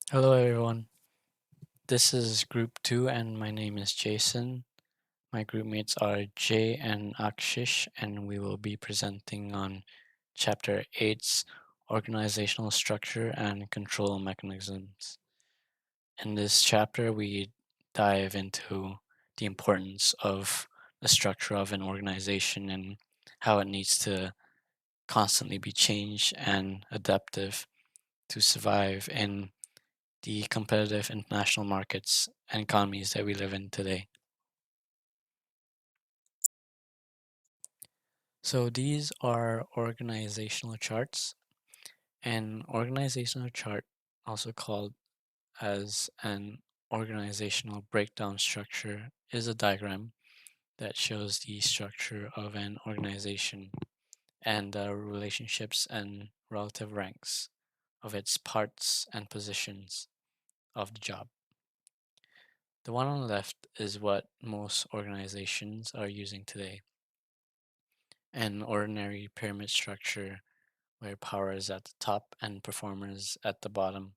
Hello, everyone. This is Group 2, and my name is Jason. My group mates are Jay and Akshish, and we will be presenting on Chapter 8's Organizational Structure and Control Mechanisms. In this chapter, we dive into the importance of the structure of an organization and how it needs to constantly be changed and adaptive to survive in the competitive international markets and economies that we live in today. So these are organizational charts. An organizational chart, also called as an organizational breakdown structure, is a diagram that shows the structure of an organization and the relationships and relative ranks of its parts and positions of the job. The one on the left is what most organizations are using today, an ordinary pyramid structure where power is at the top and performers at the bottom,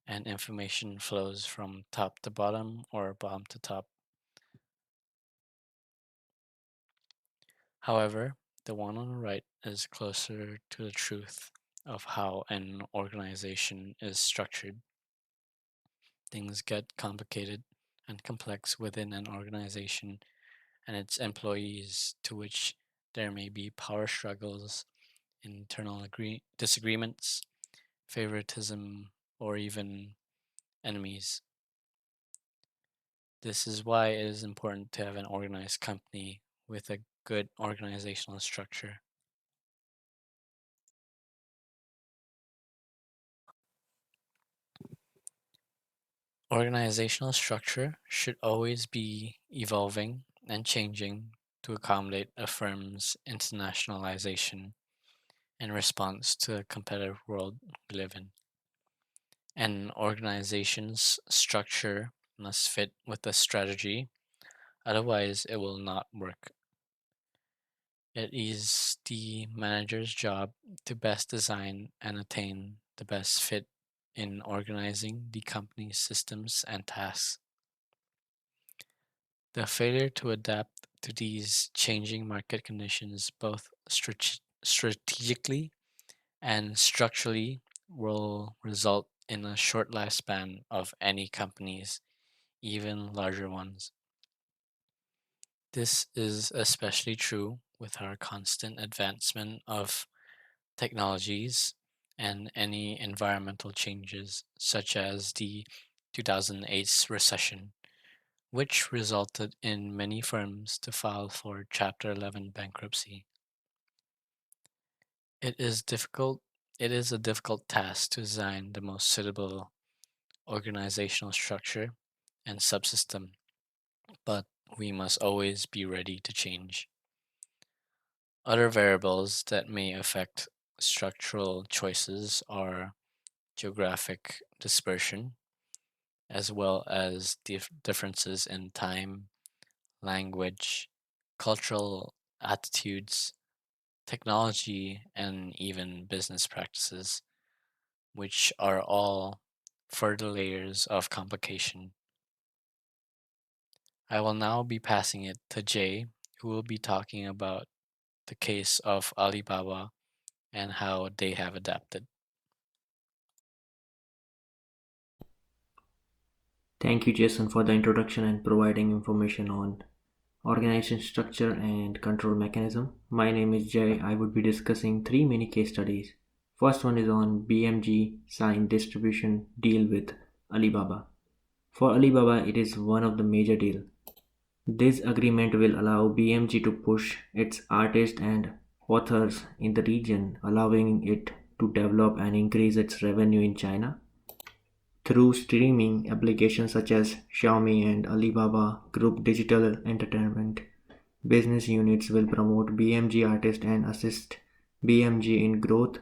and information flows from top to bottom or bottom to top. However, the one on the right is closer to the truth of how an organization is structured. Things get complicated and complex within an organization and its employees, to which there may be power struggles, internal disagreements, favoritism, or even enemies. This is why it is important to have an organized company with a good organizational structure. Organizational structure should always be evolving and changing to accommodate a firm's internationalization in response to the competitive world we live in. An organization's structure must fit with the strategy, otherwise, it will not work. It is the manager's job to best design and attain the best fit in organizing the company's systems and tasks. The failure to adapt to these changing market conditions, both strategically and structurally, will result in a short lifespan of any companies, even larger ones. This is especially true with our constant advancement of technologies and any environmental changes, such as the 2008 recession, which resulted in many firms to file for Chapter 11 bankruptcy. It is difficult. It is a difficult task to design the most suitable organizational structure and subsystem, but we must always be ready to change. Other variables that may affect structural choices are geographic dispersion, as well as differences in time, language, cultural attitudes, technology, and even business practices, which are all further layers of complication. I will now be passing it to Jay, who will be talking about the case of Alibaba and how they have adapted. Thank you, Jason, for the introduction and providing information on organization structure and control mechanism. My name is Jay. I would be discussing three mini case studies. First one is on BMG signed distribution deal with Alibaba. For Alibaba, it is one of the major deal. This agreement will allow BMG to push its artists and authors in the region, allowing it to develop and increase its revenue in China. Through streaming applications such as Xiaomi and Alibaba Group Digital Entertainment, business units will promote BMG artists and assist BMG in growth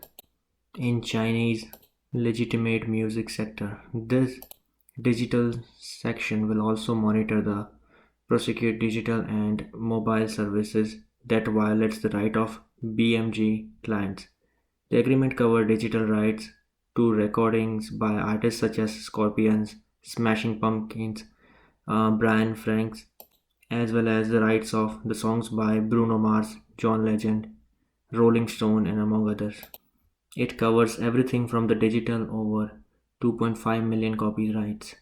in Chinese legitimate music sector. This digital section will also monitor the prosecute digital and mobile services that violates the right of BMG clients. The agreement covered digital rights, to recordings by artists such as Scorpions, Smashing Pumpkins, Brian Franks, as well as the rights of the songs by Bruno Mars, John Legend, Rolling Stone, and among others. It covers everything from the digital over 2.5 million copyrights.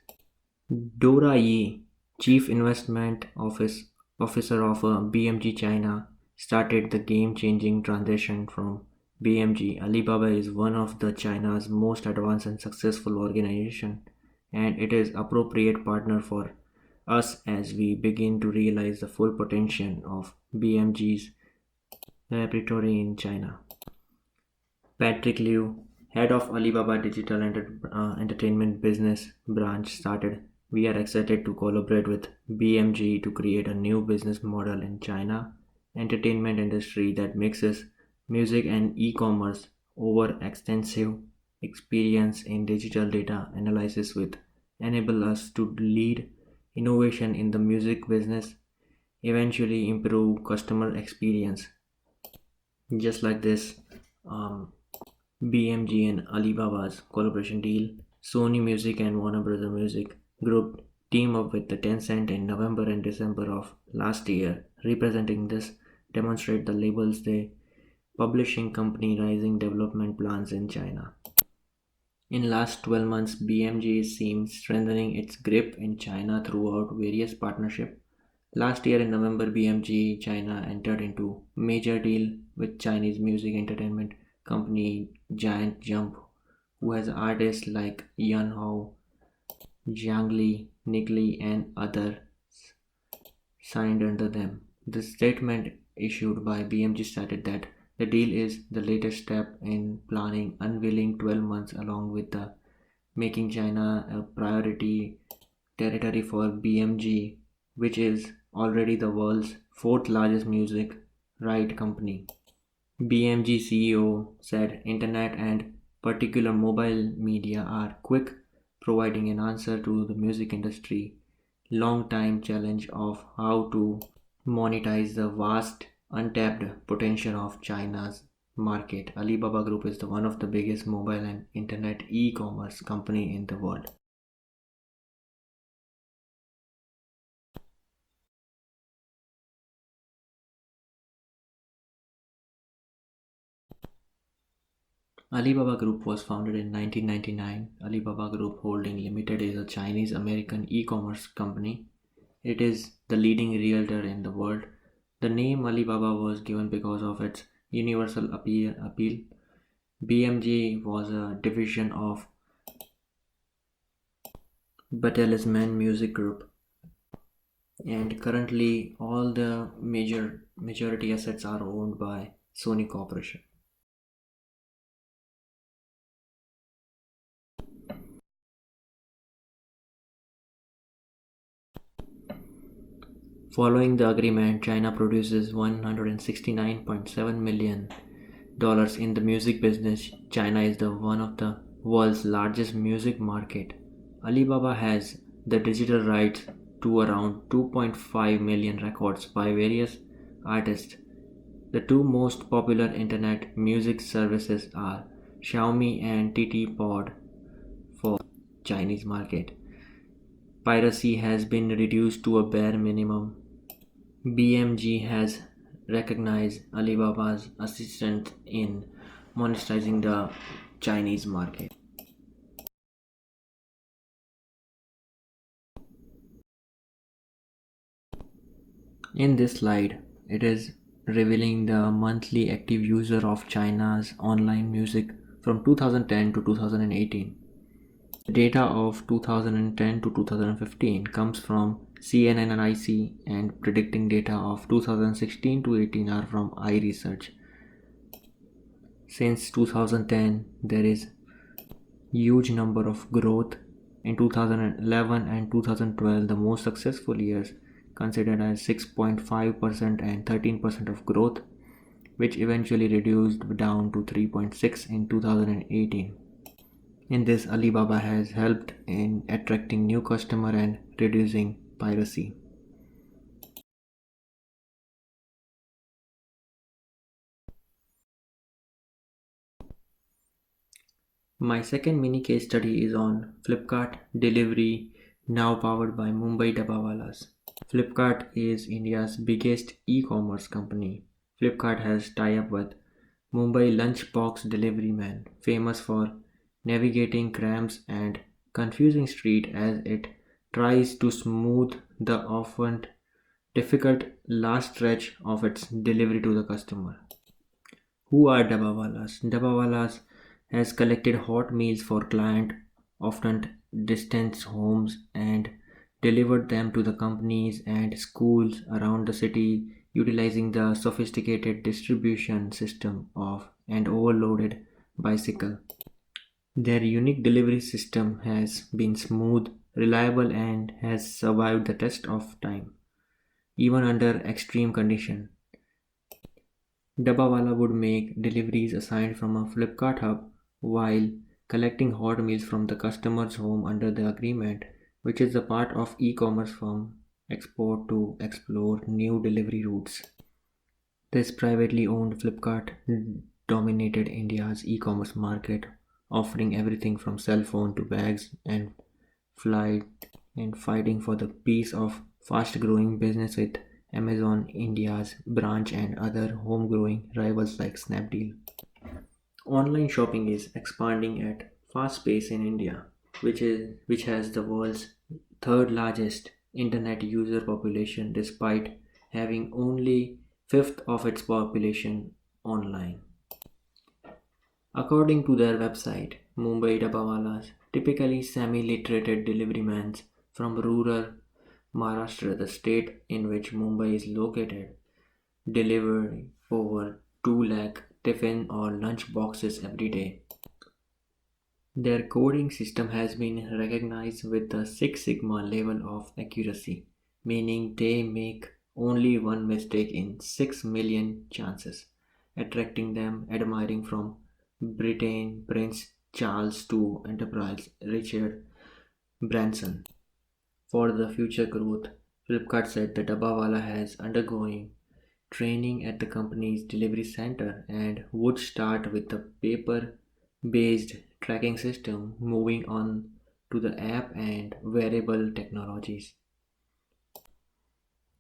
Dora Yi, Chief Investment Officer of BMG China, started the game-changing transition from BMG. Alibaba is one of the China's most advanced and successful organization, and it is appropriate partner for us as we begin to realize the full potential of BMG's repertoire in China. Patrick Liu, head of Alibaba Digital Entertainment Business Branch, started. We are excited to collaborate with BMG to create a new business model in China entertainment industry that mixes music and e-commerce over extensive experience in digital data analysis with enable us to lead innovation in the music business, eventually improve customer experience. Just like this, um, BMG and Alibaba's collaboration deal, Sony Music and Warner Bros. Music Group team up with the Tencent in November and December of last year. Representing this demonstrate the labels the publishing company rising development plans in China. In last 12 months, BMG seems strengthening its grip in China throughout various partnerships. Last year in November, BMG China entered into major deal with Chinese music entertainment company Giant Jump, who has artists like Yan Hao, Jiang Li, Nick Li, and others signed under them. The statement issued by BMG stated that the deal is the latest step in planning unveiling 12 months along with the making China a priority territory for BMG, which is already the world's fourth largest music right company. BMG CEO said internet and particular mobile media are quick providing an answer to the music industry long time challenge of how to monetize the vast untapped potential of China's market. Alibaba Group is the one of the biggest mobile and internet e-commerce company in the world. Alibaba Group was founded in 1999. Alibaba Group Holding Limited is a Chinese American e-commerce company. It is the leading realtor in the world. The name Alibaba was given because of its universal appeal. BMG was a division of Bertelsmann Music Group, and currently all the majority assets are owned by Sony Corporation. Following the agreement, China produces $169.7 million in the music business. China is the one of the world's largest music market. Alibaba has the digital rights to around 2.5 million records by various artists. The two most popular internet music services are Xiaomi and TT Pod for Chinese market. Piracy has been reduced to a bare minimum. BMG has recognized Alibaba's assistance in monetizing the Chinese market. In this slide, it is revealing the monthly active user of China's online music from 2010 to 2018. The data of 2010 to 2015 comes from CNN and IC, and predicting data of 2016 to 18 are from iResearch. Since 2010, there is huge number of growth. In 2011 and 2012, the most successful years, considered as 6.5% and 13% of growth, which eventually reduced down to 3.6 in 2018. In this, Alibaba has helped in attracting new customer and reducing piracy. My second mini case study is on Flipkart delivery, now powered by Mumbai Dabbawalas. Flipkart is India's biggest e-commerce company. Flipkart has tie-up with Mumbai Lunchbox Delivery Man, famous for navigating cramps and confusing street as it tries to smooth the often difficult last stretch of its delivery to the customer. Who are Dabbawalas? Dabbawalas has collected hot meals for client, often distant homes, and delivered them to the companies and schools around the city utilizing the sophisticated distribution system of an overloaded bicycle. Their unique delivery system has been smooth, reliable, and has survived the test of time, even under extreme conditions. Dabbawala would make deliveries assigned from a Flipkart hub while collecting hot meals from the customer's home under the agreement, which is a part of e-commerce firm export to explore new delivery routes. This privately owned Flipkart dominated India's e-commerce market, offering everything from cell phone to bags and flight and fighting for the piece of fast-growing business with Amazon India's branch and other home-growing rivals like Snapdeal. Online shopping is expanding at fast pace in India, which has the world's third largest internet user population despite having only fifth of its population online. According to their website, Mumbai Dabbawalas, typically semi-literate deliverymans from rural Maharashtra, the state in which Mumbai is located, deliver over 2 lakh tiffin or lunch boxes every day. Their coding system has been recognized with the Six Sigma level of accuracy, meaning they make only one mistake in 6 million chances, attracting them admiring from Britain Prince Charles to Enterprise Richard Branson. For the future growth, Flipkart said the Dabbawala has undergoing training at the company's delivery center and would start with the paper based tracking system, moving on to the app and wearable technologies.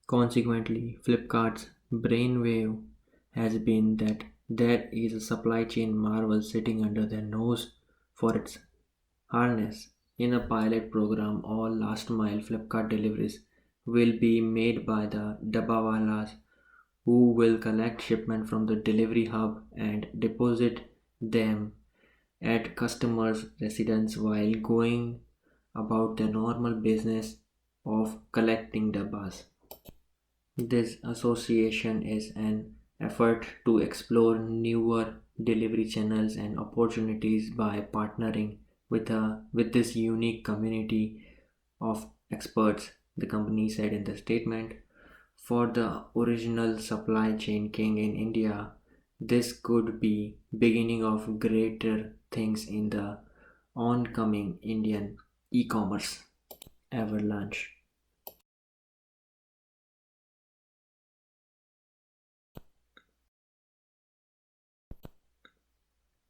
Consequently, Flipkart's brainwave has been that there is a supply chain marvel sitting under their nose for its harness. In a pilot program, all last mile Flipkart deliveries will be made by the Dabbawalas who will collect shipment from the delivery hub and deposit them at customers' residence while going about their normal business of collecting dabbas. This association is an effort to explore newer delivery channels and opportunities by partnering with this unique community of experts, the company said in the statement. For the original supply chain king in India, this could be beginning of greater things in the oncoming Indian e-commerce avalanche.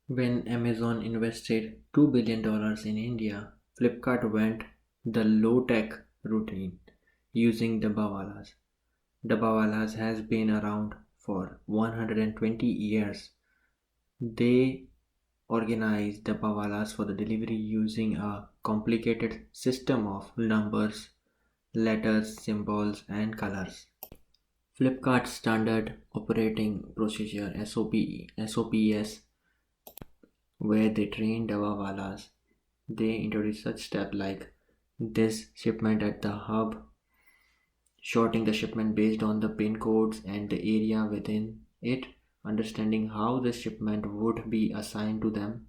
When Amazon invested $2 billion in India, Flipkart went the low-tech routine using Dabbawalas. Dabbawalas has been around for 120 years. They organize Dabbawalas for the delivery using a complicated system of numbers, letters, symbols, and colors. Flipkart's standard operating procedure SOPS, where they train Dabbawalas, they introduce such steps like this shipment at the hub, sorting the shipment based on the pin codes and the area within it, understanding how the shipment would be assigned to them,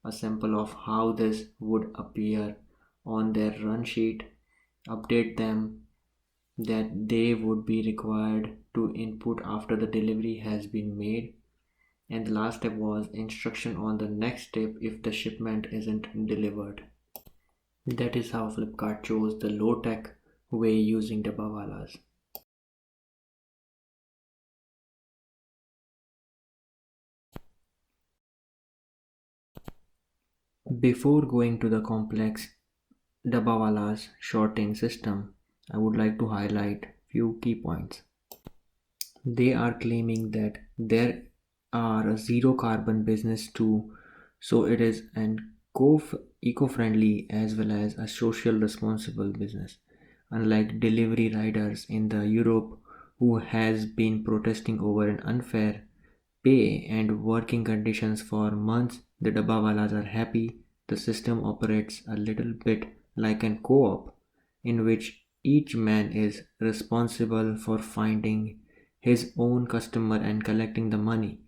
a sample of how this would appear on their run sheet, update them that they would be required to input after the delivery has been made, and the last step was instruction on the next step if the shipment isn't delivered. That is how Flipkart chose the low tech way using Dabbawalas. Before going to the complex Dabbawala's shorting system, I would like to highlight few key points. They are claiming that there are a zero carbon business too, so it is an eco-friendly as well as a social responsible business. Unlike delivery riders in the Europe who has been protesting over an unfair pay and working conditions for months, the Dabbawalas are happy. The system operates a little bit like an co-op in which each man is responsible for finding his own customer and collecting the money,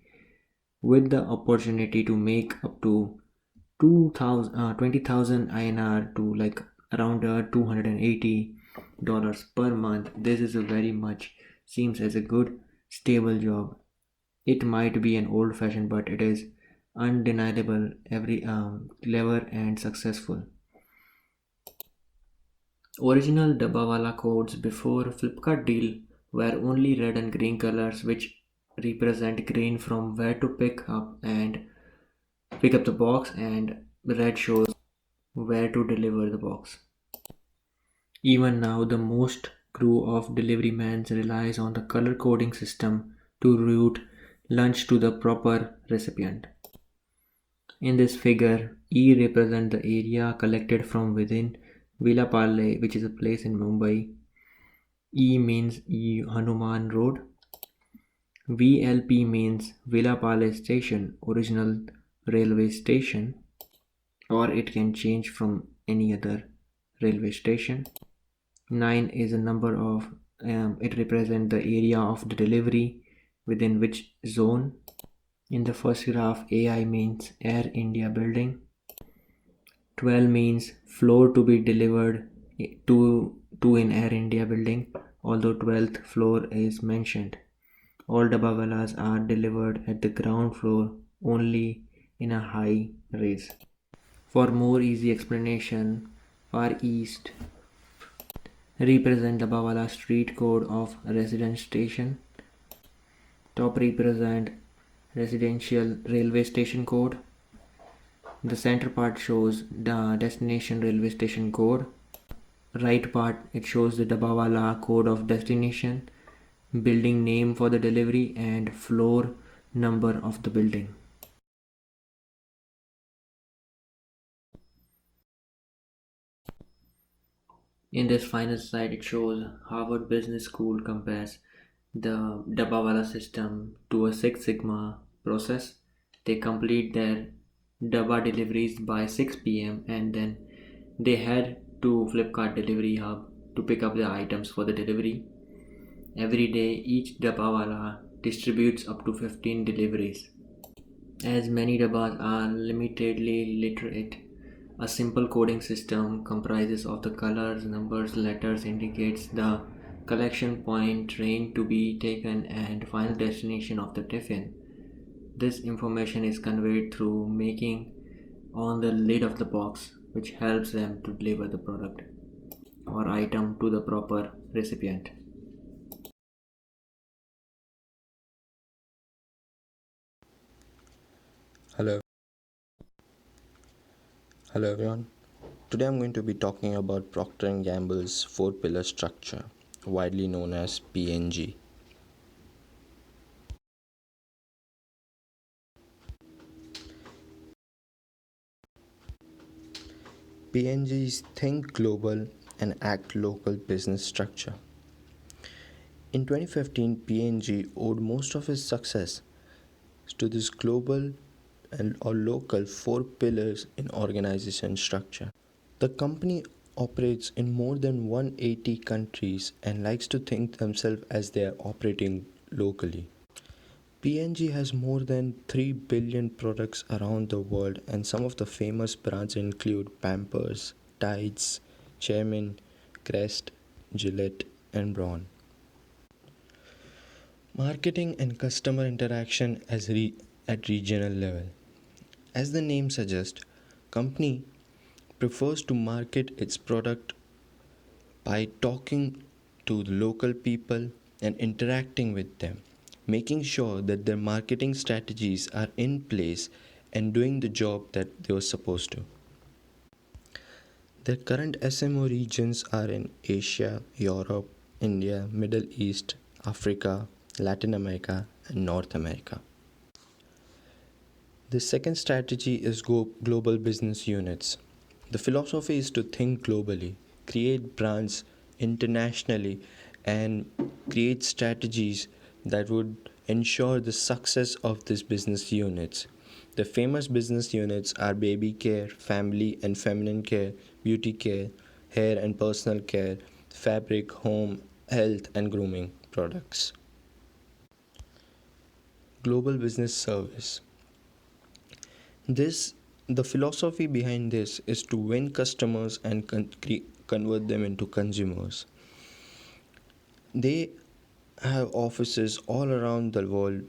with the opportunity to make up to 20,000 INR to like around $280 per month. This is a very much seems as a good stable job. It might be an old fashioned, but it is undeniable, every clever and successful. Original Dabbawala codes before Flipkart deal were only red and green colors, which represent green from where to pick up the box, and red shows where to deliver the box. Even now, the most crew of deliverymans relies on the color coding system to route lunch to the proper recipient. In this figure, E represents the area collected from within Villa Parle, which is a place in Mumbai. E means E Hanuman Road. VLP means Villa Parle Station, original railway station, or it can change from any other railway station. 9 is a number of, it represents the area of the delivery within which zone. In the first graph, AI means Air India building. 12 means floor to be delivered to in Air India building, although 12th floor is mentioned. All Dabbawalas are delivered at the ground floor only in a high rise. For more easy explanation, Far East represent Dabbawala street code of residence station. Top represent residential railway station code. The center part shows the destination railway station code. Right part it shows the Dabbawala code of destination, building name for the delivery, and floor number of the building. In this final slide, it shows Harvard Business School compares the Dabbawala system to a Six Sigma process. They complete their Dabba deliveries by 6 p.m. and then they head to Flipkart Delivery Hub to pick up the items for the delivery. Every day, each Dabbawala distributes up to 15 deliveries. As many dabbas are limitedly literate, a simple coding system comprises of the colors, numbers, letters indicates the collection point, train to be taken, and final destination of the tiffin. This information is conveyed through making on the lid of the box, which helps them to deliver the product or item to the proper recipient. Hello, hello everyone. Today I'm going to be talking about Procter& Gamble's four-pillar structure, widely known as PNG. PNG is Think Global and Act Local business structure. In 2015, PNG owed most of its success to this global and or local four pillars in organization structure. The company operates in more than 180 countries and likes to think themselves as they are operating locally. P&G has more than 3 billion products around the world, and some of the famous brands include Pampers, Tides, Charmin, Crest, Gillette, and Braun. Marketing and customer interaction at regional level. As the name suggests, company prefers to market its product by talking to the local people and interacting with them, making sure that their marketing strategies are in place and doing the job that they were supposed to. Their current SMO regions are in Asia, Europe, India, Middle East, Africa, Latin America, and North America. The second strategy is global business units. The philosophy is to think globally, create brands internationally, and create strategies that would ensure the success of these business units. The famous business units are baby care, family and feminine care, beauty care, hair and personal care, fabric, home, health, and grooming products. Global business service. This the philosophy behind this is to win customers and convert them into consumers. They have offices all around the world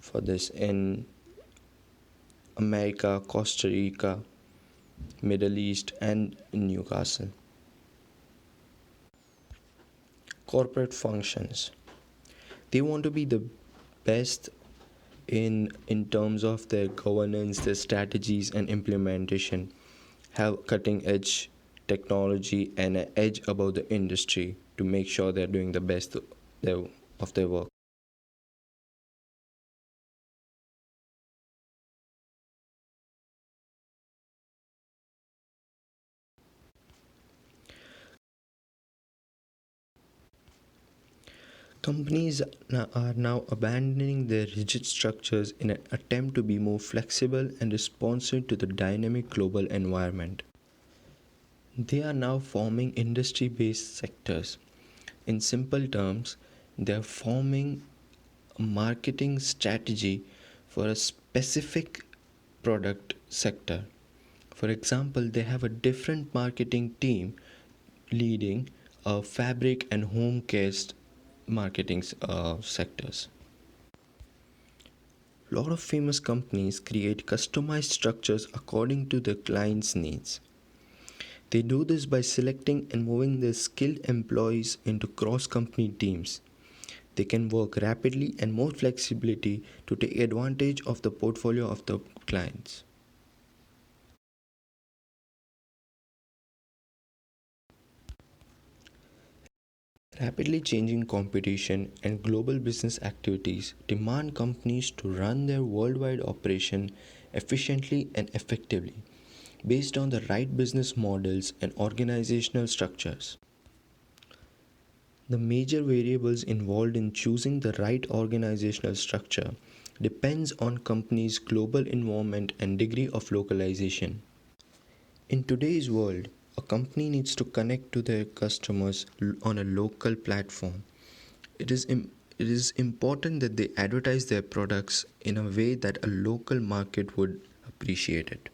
for this in America, Costa Rica, Middle East, and in Newcastle. Corporate functions. They want to be the best in terms of their governance, their strategies and implementation, have cutting edge technology and an edge above the industry to make sure they're doing the best of their work. Companies are now abandoning their rigid structures in an attempt to be more flexible and responsive to the dynamic global environment. They are now forming industry based sectors. In simple terms, they are forming a marketing strategy for a specific product sector. For example, they have a different marketing team leading fabric and home care marketing sectors. A lot of famous companies create customized structures according to the client's needs. They do this by selecting and moving their skilled employees into cross company teams. They can work rapidly and more flexibility to take advantage of the portfolio of the clients. Rapidly changing competition and global business activities demand companies to run their worldwide operation efficiently and effectively based on the right business models and organizational structures. The major variables involved in choosing the right organizational structure depends on company's global environment and degree of localization. In today's world, a company needs to connect to their customers on a local platform. It is important that they advertise their products in a way that a local market would appreciate it.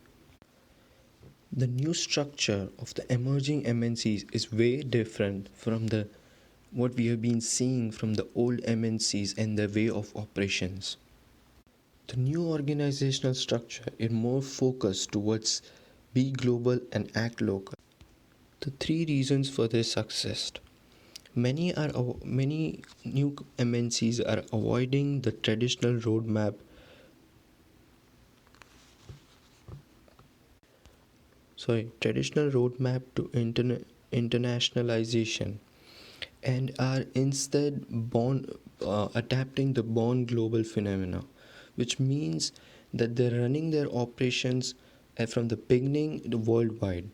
The new structure of the emerging MNCs is way different from the what we have been seeing from the old MNCs and their way of operations. The new organizational structure is more focused towards be global and act local. The three reasons for their success. Many new MNCs are avoiding the traditional roadmap to internationalization and are instead adapting the born global phenomena, which means that they're running their operations from the beginning worldwide.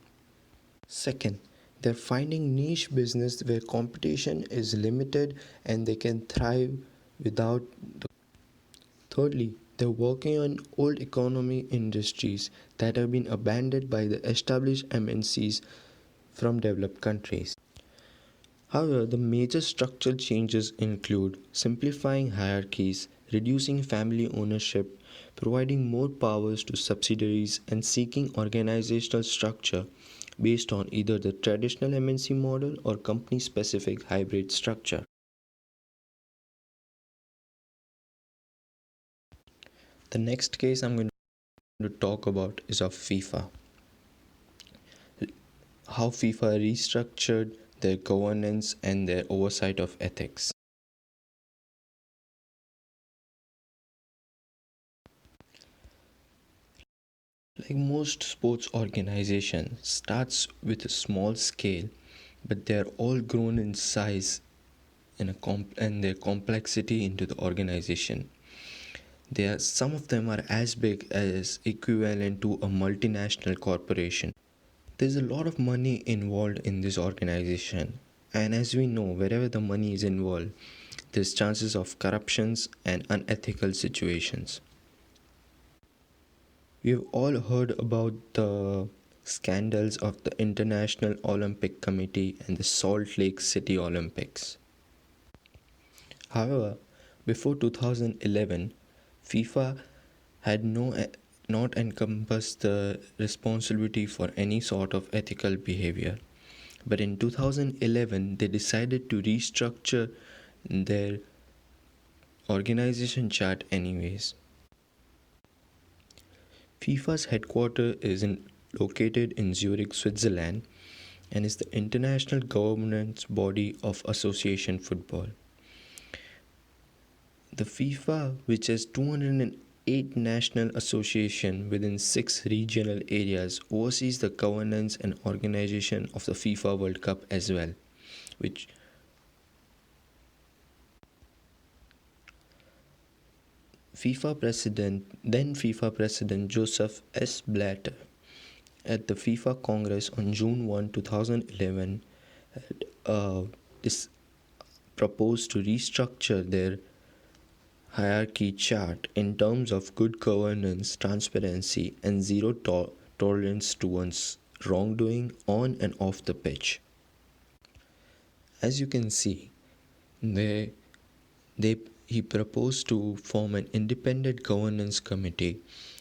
Second, they're finding niche business where competition is limited and they can thrive without the. Thirdly, they're working on old economy industries that have been abandoned by the established MNCs from developed countries. However, the major structural changes include simplifying hierarchies, reducing family ownership, providing more powers to subsidiaries, and seeking organizational structure based on either the traditional MNC model or company specific hybrid structure. The next case I'm going to talk about is of FIFA. How FIFA restructured their governance and their oversight of ethics. Like most sports organization starts with a small scale, but they are all grown in size and their complexity into the organization. Some of them are as big as equivalent to a multinational corporation. There's a lot of money involved in this organization, and as we know, wherever the money is involved, there's chances of corruptions and unethical situations. We've all heard about the scandals of the International Olympic Committee and the Salt Lake City Olympics. However, before 2011, FIFA had not encompassed the responsibility for any sort of ethical behavior. But in 2011, they decided to restructure their organization chart anyways. FIFA's headquarters located in Zurich, Switzerland, and is the international governance body of association football. The FIFA, which has 208 national associations within 6 regional areas, oversees the governance and organization of the FIFA World Cup as well, which FIFA President Joseph S. Blatter, at the FIFA Congress on June 1, 2011, had, proposed to restructure their hierarchy chart in terms of good governance, transparency, and zero tolerance towards wrongdoing on and off the pitch. As you can see, they, they he proposed to form an independent governance committee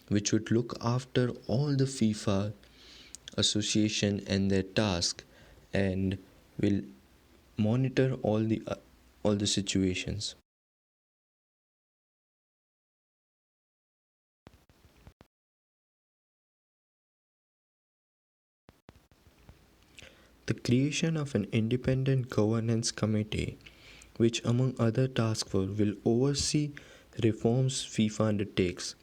which would look after all the FIFA association and their task and will monitor all the situations. The creation of an independent governance committee, which among other tasks will oversee reforms FIFA undertakes.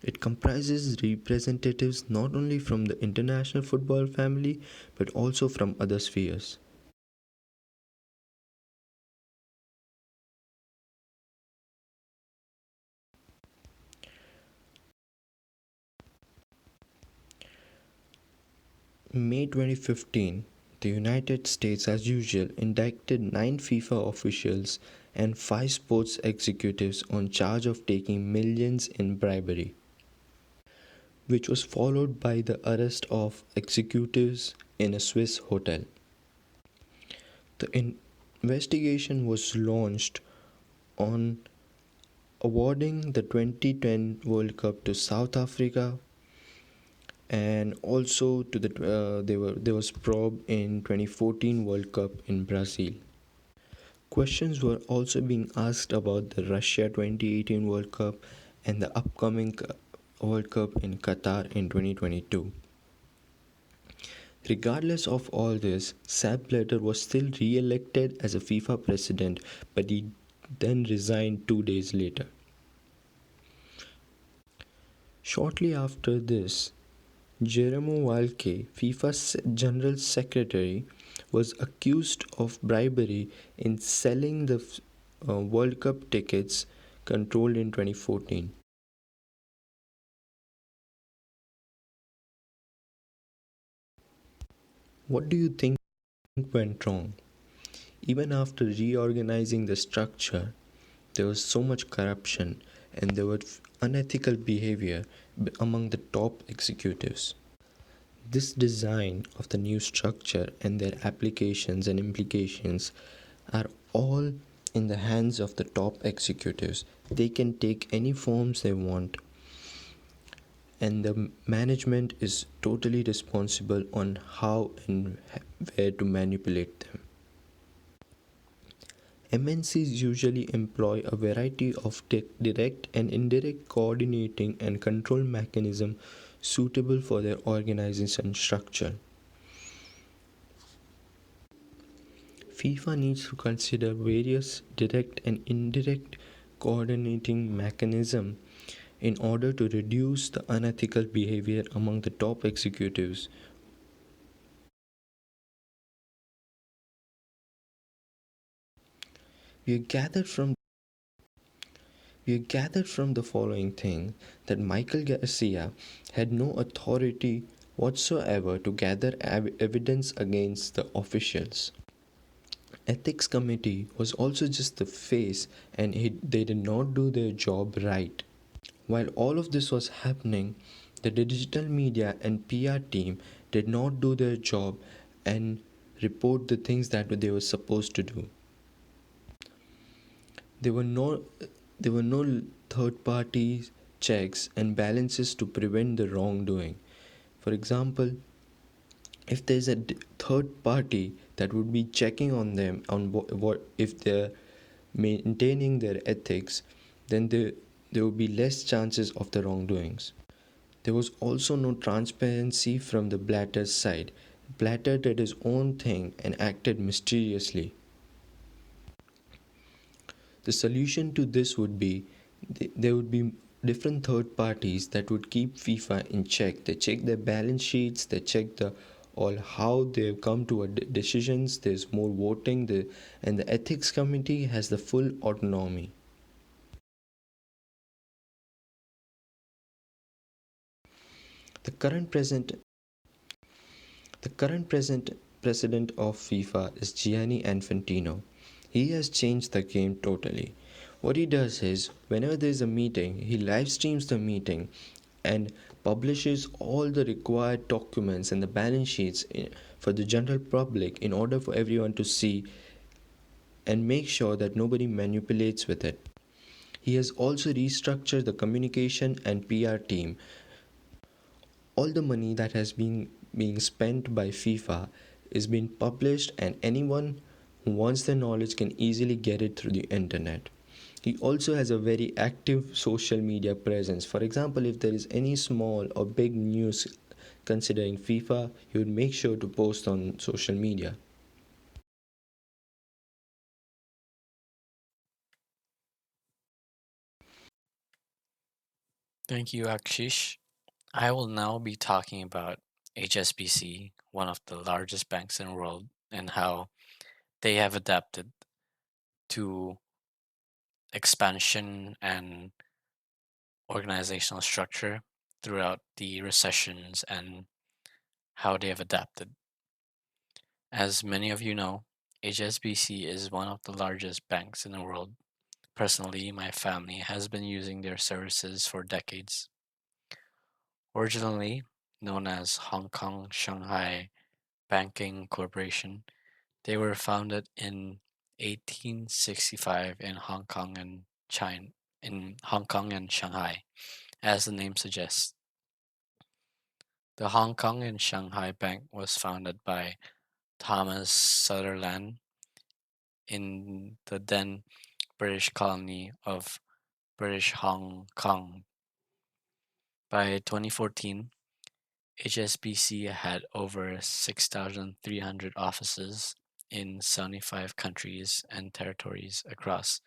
It comprises representatives not only from the international football family but also from other spheres. In May 2015, the United States, as usual, indicted 9 FIFA officials and 5 sports executives on charge of taking millions in bribery, which was followed by the arrest of executives in a Swiss hotel. The investigation was launched on awarding the 2010 World Cup to South Africa, and also to there was probe in 2014 World Cup in Brazil. Questions were also being asked about the Russia 2018 World Cup and the upcoming World Cup in Qatar in 2022. Regardless of all this, Sepp Blatter was still re-elected as a FIFA president, but he then resigned 2 days later. Shortly after this, Jerome Valcke, FIFA's General Secretary, was accused of bribery in selling the World Cup tickets controlled in 2014. What do you think went wrong? Even after reorganizing the structure, there was so much corruption and there was unethical behavior among the top executives. This design of the new structure and their applications and implications are all in the hands of the top executives. They can take any forms they want, and the management is totally responsible on how and where to manipulate them. MNCs usually employ a variety of direct and indirect coordinating and control mechanism suitable for their organization structure. FIFA needs to consider various direct and indirect coordinating mechanism in order to reduce the unethical behavior among the top executives. We are gathered from we are gathered from the following thing that Michael Garcia had no authority whatsoever to gather evidence against the officials. Ethics committee was also just the face, and they did not do their job right. While all of this was happening, the digital media and PR team did not do their job and report the things that they were supposed to do. There were no there were no third party checks and balances to prevent the wrongdoing. For example, if there's a third party that would be checking on them on what if they're maintaining their ethics, then there would be less chances of the wrongdoings. There was also no transparency from the Blatter's side. Blatter did his own thing and acted mysteriously. The solution to this would be there would be different third parties that would keep FIFA in check. They check their balance sheets, they check the all how they've come to a decisions. There's more voting, and the ethics committee has the full autonomy. The current present The current present president of FIFA is Gianni Infantino. He has changed the game totally. What he does is, whenever there is a meeting, he live streams the meeting and publishes all the required documents and the balance sheets for the general public in order for everyone to see and make sure that nobody manipulates with it. He has also restructured the communication and PR team. All the money that has been being spent by FIFA is being published, and anyone who wants the knowledge can easily get it through the internet. He also has a very active social media presence. For example, if there is any small or big news considering FIFA, he would make sure to post on social media. Thank you, Akshish. I will now be talking about HSBC, one of the largest banks in the world, and how they have adapted to expansion and organizational structure throughout the recessions and how they have adapted. As many of you know, HSBC is one of the largest banks in the world. Personally, my family has been using their services for decades. Originally known as Hong Kong Shanghai Banking Corporation, they were founded in 1865 in Hong Kong and China, in Hong Kong and Shanghai, as the name suggests. The Hong Kong and Shanghai Bank was founded by Thomas Sutherland in the then British colony of British Hong Kong. By 2014, HSBC had over 6,300 offices in 75 countries and territories across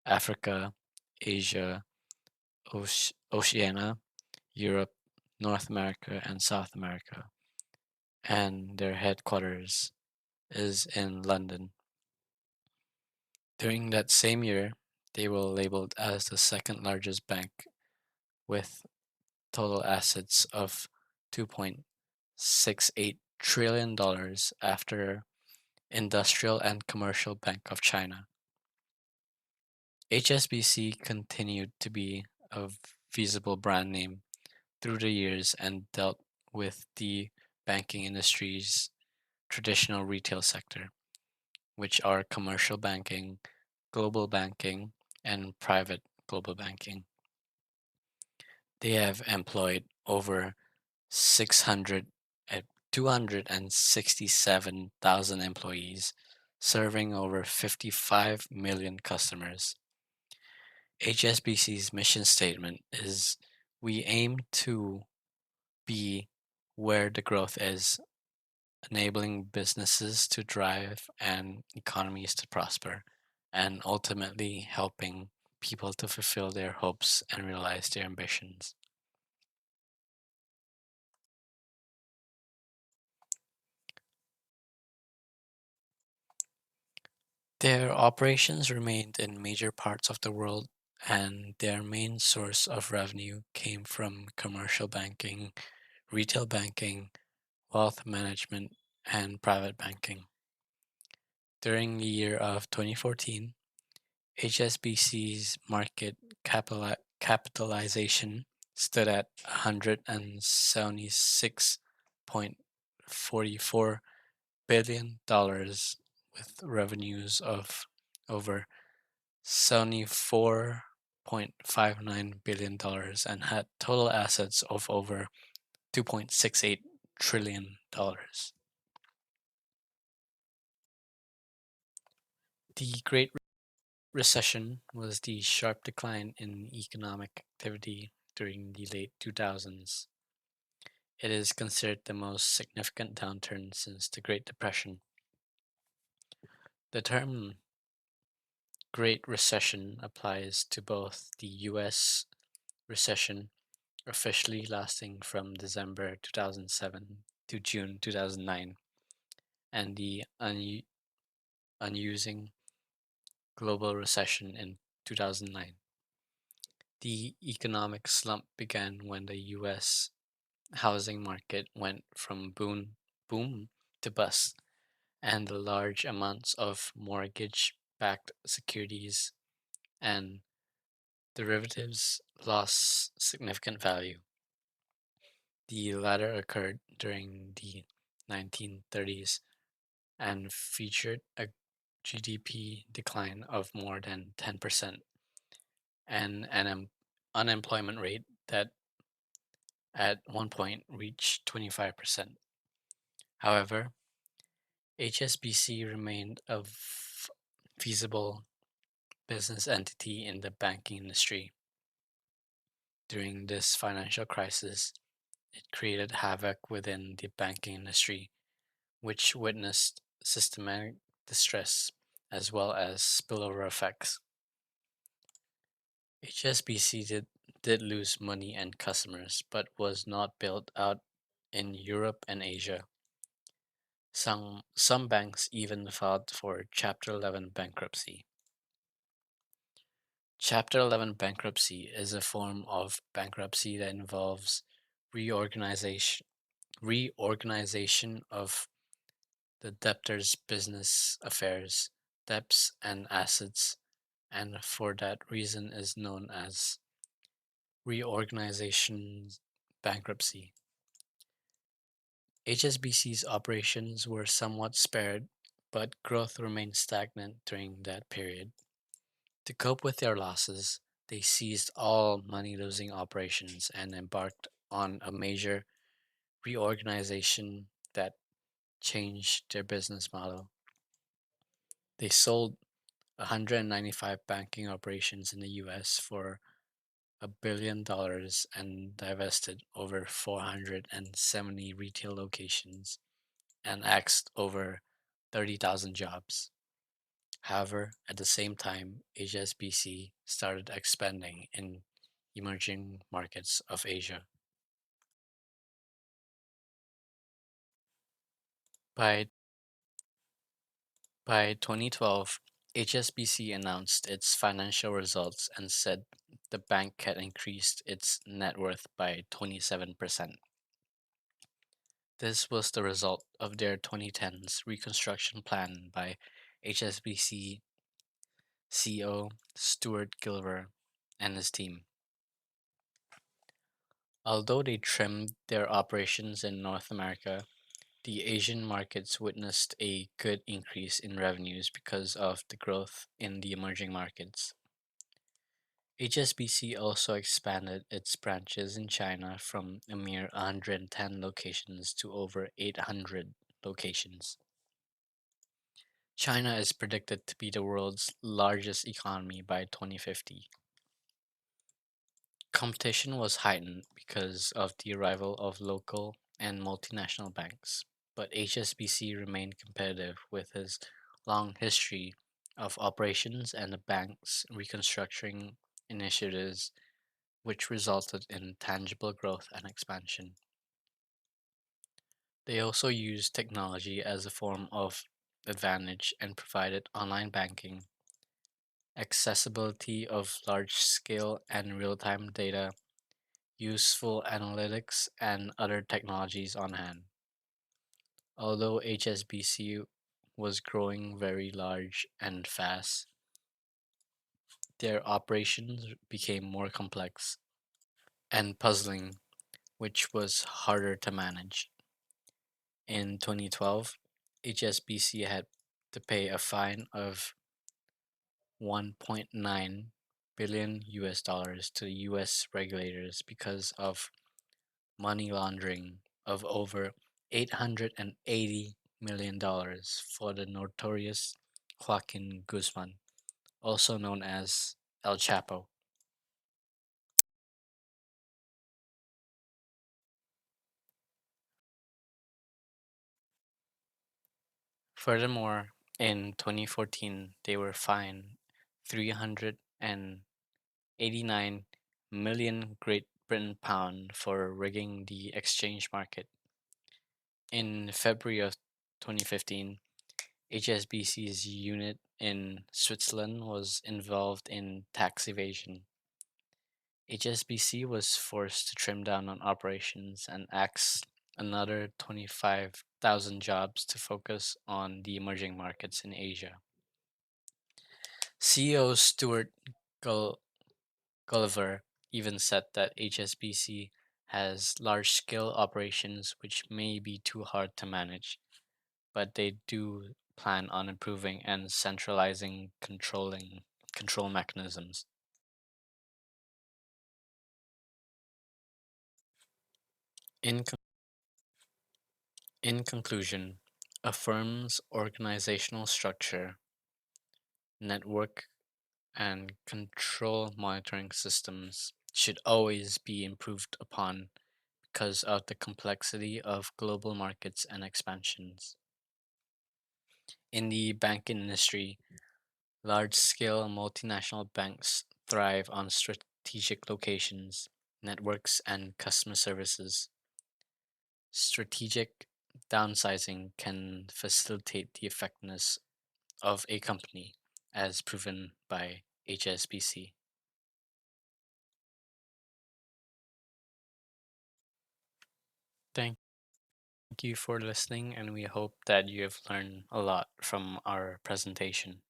Africa, Asia, Oceania, Europe, North America, and South America, and their headquarters is in London. During that same year, they were labeled as the second largest bank with total assets of $2.68 trillion after Industrial and Commercial Bank of China. HSBC continued to be a feasible brand name through the years and dealt with the banking industry's traditional retail sector, which are commercial banking, global banking, and private global banking. They have employed over 600 at 267,000 employees, serving over 55 million customers. HSBC's mission statement is we aim to be where the growth is, enabling businesses to drive and economies to prosper, and ultimately helping people to fulfill their hopes and realize their ambitions. Their operations remained in major parts of the world, and their main source of revenue came from commercial banking, retail banking, wealth management, and private banking. During the year of 2014, HSBC's market capitalization stood at $176.44 billion dollars, with revenues of over $74.59 billion dollars, and had total assets of over $2.68 trillion dollars. The Great Recession was the sharp decline in economic activity during the late 2000s. It is considered the most significant downturn since the Great Depression. The term Great Recession applies to both the US recession, officially lasting from December 2007 to June 2009, and the unusing global recession in 2009. The economic slump began when the US housing market went from boom to bust, and the large amounts of mortgage-backed securities and derivatives lost significant value. The latter occurred during the 1930s and featured a GDP decline of more than 10% and an unemployment rate that at one point reached 25%. However, HSBC remained a feasible business entity in the banking industry. During this financial crisis, it created havoc within the banking industry, which witnessed systematic distress as well as spillover effects. HSBC did lose money and customers, but was not built out in Europe and Asia. Some banks even filed for Chapter 11 bankruptcy. Chapter 11 bankruptcy is a form of bankruptcy that involves reorganization reorganization of the debtor's business affairs, debts, and assets, and for that reason is known as reorganization bankruptcy. HSBC's operations were somewhat spared, but growth remained stagnant during that period. To cope with their losses, they ceased all money-losing operations and embarked on a major reorganization that changed their business model. They sold 195 banking operations in the US for $1 billion and divested over 470 retail locations and axed over 30,000 jobs. However, at the same time, HSBC started expanding in emerging markets of Asia. By By 2012, HSBC announced its financial results and said the bank had increased its net worth by 27%. This was the result of their 2010s reconstruction plan by HSBC CEO Stuart Gilver and his team. Although they trimmed their operations in North America, the Asian markets witnessed a good increase in revenues because of the growth in the emerging markets. HSBC also expanded its branches in China from a mere 110 locations to over 800 locations. China is predicted to be the world's largest economy by 2050. Competition was heightened because of the arrival of local and multinational banks, but HSBC remained competitive with its long history of operations and the bank's reconstructing initiatives, which resulted in tangible growth and expansion. They also used technology as a form of advantage and provided online banking, accessibility of large scale and real time data, useful analytics, and other technologies on hand. Although HSBC was growing very large and fast, their operations became more complex and puzzling, which was harder to manage. In 2012, HSBC had to pay a fine of 1.9 billion US dollars to US regulators because of money laundering of over $880 million for the notorious Joaquin Guzman, also known as El Chapo. Furthermore, in 2014, they were fined 389 million Great Britain pound for rigging the exchange market. In February of 2015, HSBC's unit in Switzerland was involved in tax evasion. HSBC was forced to trim down on operations and axe another 25,000 jobs to focus on the emerging markets in Asia. CEO Stuart Gull- Gulliver even said that HSBC has large scale operations which may be too hard to manage, but they do plan on improving and centralizing control mechanisms. In, con- in conclusion, a firm's organizational structure, network, and control monitoring systems should always be improved upon because of the complexity of global markets and expansions. In the banking industry, large scale multinational banks thrive on strategic locations, networks, and customer services. Strategic downsizing can facilitate the effectiveness of a company, as proven by HSBC. Thank you for listening, and we hope that you have learned a lot from our presentation.